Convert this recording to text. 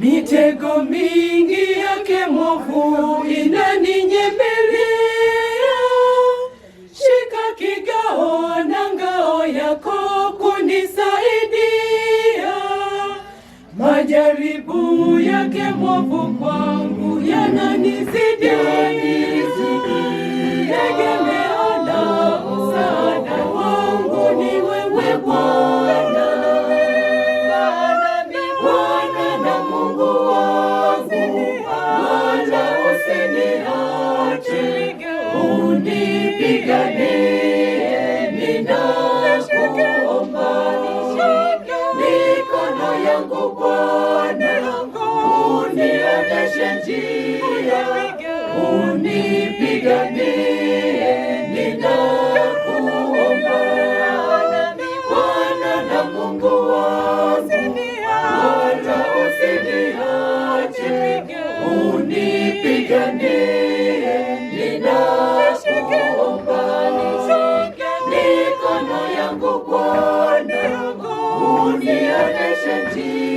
Mitego mingi yake mwovu inaninyemelea, shika kigao na ngao yako kunisaidia. Majaribu yake mwovu kwangu yananizidi, tegemeo na msaada wangu ni wewe Bwana. Unipiganie, ninakuomba, mikono yangu Bwana, unionyeshe njia. Unipiganie, ninakuomba, Bwana na Mungu wangu, Bwana usiniache. Unipiganie, mikono yangu Bwana, unionyeshe njia.